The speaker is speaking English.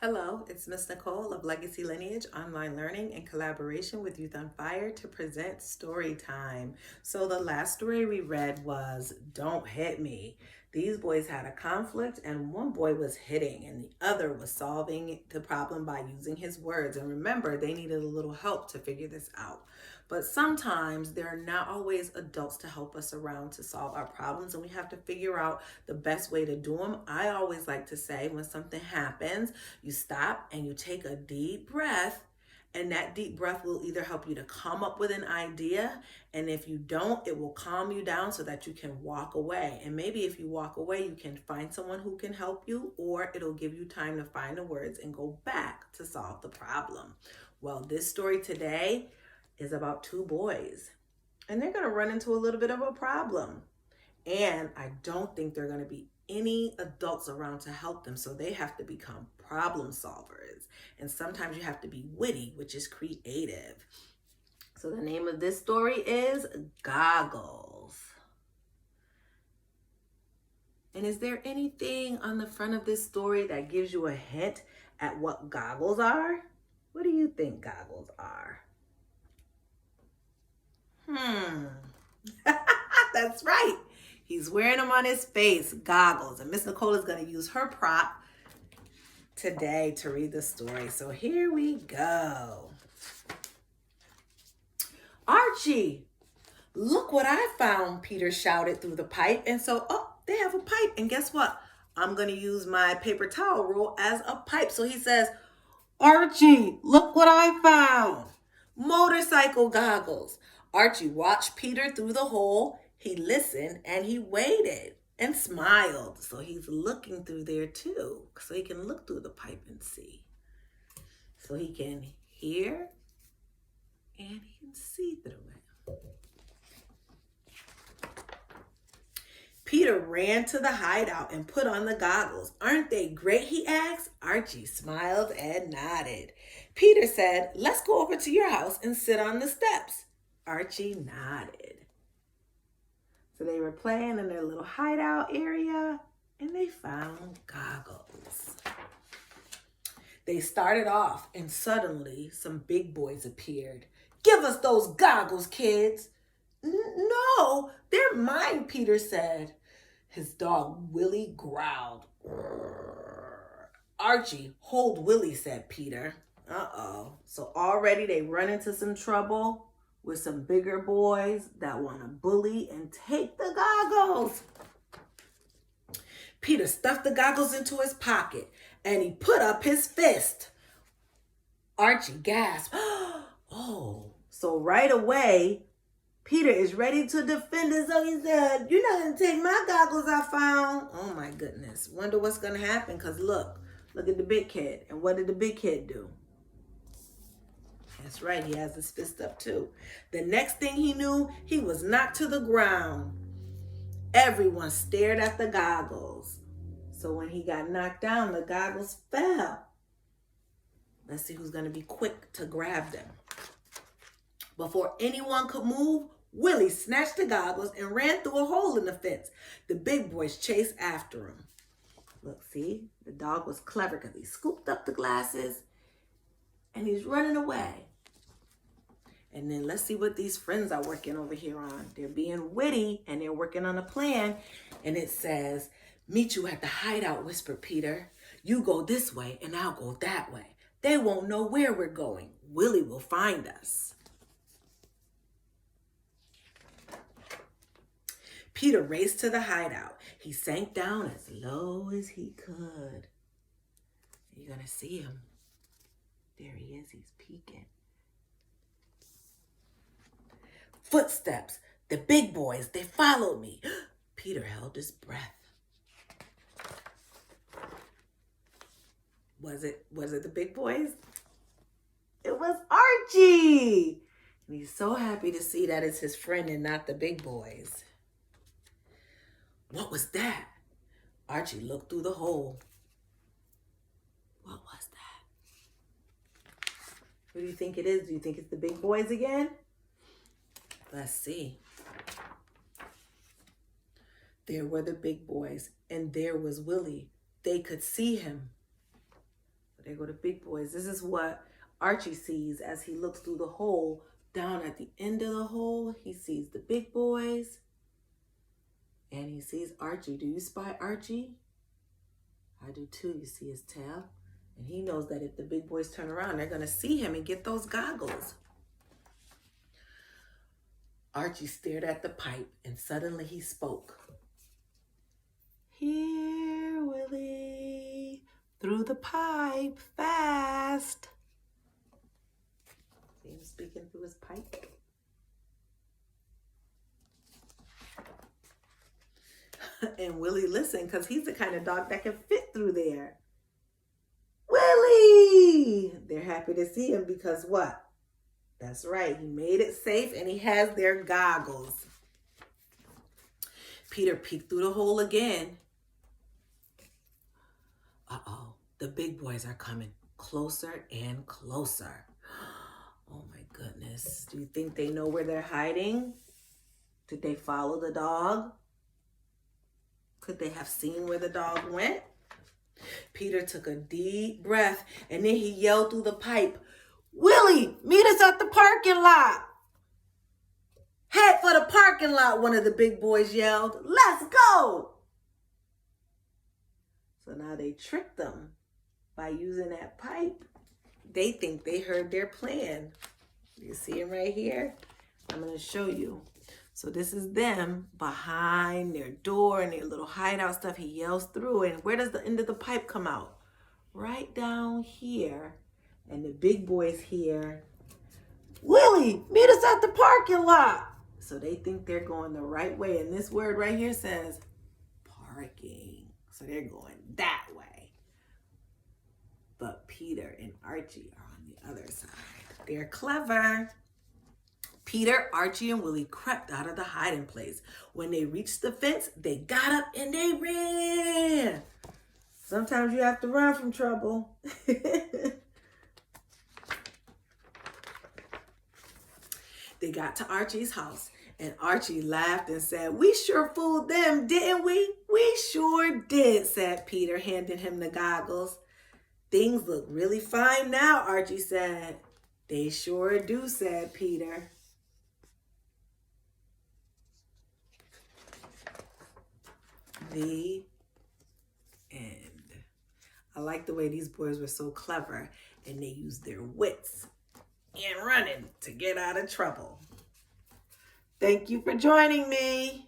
Hello, it's Miss Nicole of Legacy Lineage Online Learning in collaboration with Youth on Fire to present Story Time. So the last story we read was Don't Hit Me. These boys had a conflict and one boy was hitting and the other was solving the problem by using his words. And remember, they needed a little help to figure this out. But sometimes there are not always adults to help us around to solve our problems, and we have to figure out the best way to do them. I always like to say when something happens, you stop and you take a deep breath, and that deep breath will either help you to come up with an idea, and if you don't, it will calm you down so that you can walk away. And maybe if you walk away, you can find someone who can help you, or it'll give you time to find the words and go back to solve the problem. Well, this story today is about two boys, and they're going to run into a little bit of a problem. And I don't think there are going to be any adults around to help them, so they have to become problem solvers. And sometimes you have to be witty, which is creative. So the name of this story is Goggles. And is there anything on the front of this story that gives you a hint at what goggles are? What do you think goggles are? That's right. He's wearing them on his face, goggles. And Miss Nicole is going to use her prop today to read the story. So here we go. Archie, look what I found, Peter shouted through the pipe. And so, they have a pipe. And guess what? I'm going to use my paper towel roll as a pipe. So he says, Archie, look what I found. Motorcycle goggles. Archie watched Peter through the hole. He listened and he waited and smiled. So he's looking through there too. So he can look through the pipe and see. So he can hear and he can see through it. Peter ran to the hideout and put on the goggles. Aren't they great? He asked. Archie smiled and nodded. Peter said, let's go over to your house and sit on the steps. Archie nodded. So they were playing in their little hideout area and they found goggles. They started off and suddenly some big boys appeared. Give us those goggles, kids. No, they're mine, Peter said. His dog Willie growled. Archie, hold Willie, said Peter. Uh-oh. So already they run into some trouble with some bigger boys that want to bully and take the goggles. Peter stuffed the goggles into his pocket and he put up his fist. Archie gasped. Oh, so right away, Peter is ready to defend us. So he said, you're not going to take my goggles I found. Oh my goodness. Wonder what's going to happen, because look at the big kid. And what did the big kid do? That's right, he has his fist up too. The next thing he knew, he was knocked to the ground. Everyone stared at the goggles. So when he got knocked down, the goggles fell. Let's see who's going to be quick to grab them. Before anyone could move, Willie snatched the goggles and ran through a hole in the fence. The big boys chased after him. Look, see? The dog was clever because he scooped up the glasses and he's running away. And then let's see what these friends are working over here on. They're being witty and they're working on a plan. And it says, meet you at the hideout, whispered Peter. You go this way and I'll go that way. They won't know where we're going. Willie will find us. Peter raced to the hideout. He sank down as low as he could. You're going to see him. There he is. He's peeking. Footsteps. The big boys. They followed me. Peter held his breath. Was it the big boys? It was Archie. And he's so happy to see that it's his friend and not the big boys. What was that? Archie looked through the hole. What was that? What do you think it is? Do you think it's the big boys again? Let's see. There were the big boys, and there was Willie. They could see him. there go the big boys. This is what Archie sees as he looks through the hole. Down at the end of the hole, he sees the big boys. And he sees Archie. Do you spy Archie? I do too. You see his tail? And he knows that if the big boys turn around, they're going to see him and get those goggles. Archie stared at the pipe and suddenly he spoke. Here, Willie, through the pipe, fast. See him speaking through his pipe? And Willie listened because he's the kind of dog that can fit through there. Willie! They're happy to see him because what? That's right, he made it safe and he has their goggles. Peter peeked through the hole again. Uh-oh, the big boys are coming closer and closer. Oh my goodness. Do you think they know where they're hiding? Did they follow the dog? Could they have seen where the dog went? Peter took a deep breath and then he yelled through the pipe, Willie, meet us at the parking lot. Head for the parking lot, one of the big boys yelled. Let's go. So now they tricked them by using that pipe. They think they heard their plan. You see him right here? I'm going to show you. So this is them behind their door and their little hideout stuff. He yells through, and where does the end of the pipe come out? Right down here. And the big boys here, Willie, meet us at the parking lot. So they think they're going the right way. And this word right here says parking. So they're going that way. But Peter and Archie are on the other side. They're clever. Peter, Archie, and Willie crept out of the hiding place. When they reached the fence, they got up and they ran. Sometimes you have to run from trouble. They got to Archie's house, and Archie laughed and said, we sure fooled them, didn't we? We sure did, said Peter, handing him the goggles. Things look really fine now, Archie said. They sure do, said Peter. The end. I like the way these boys were so clever and they used their wits and running to get out of trouble. Thank you for joining me.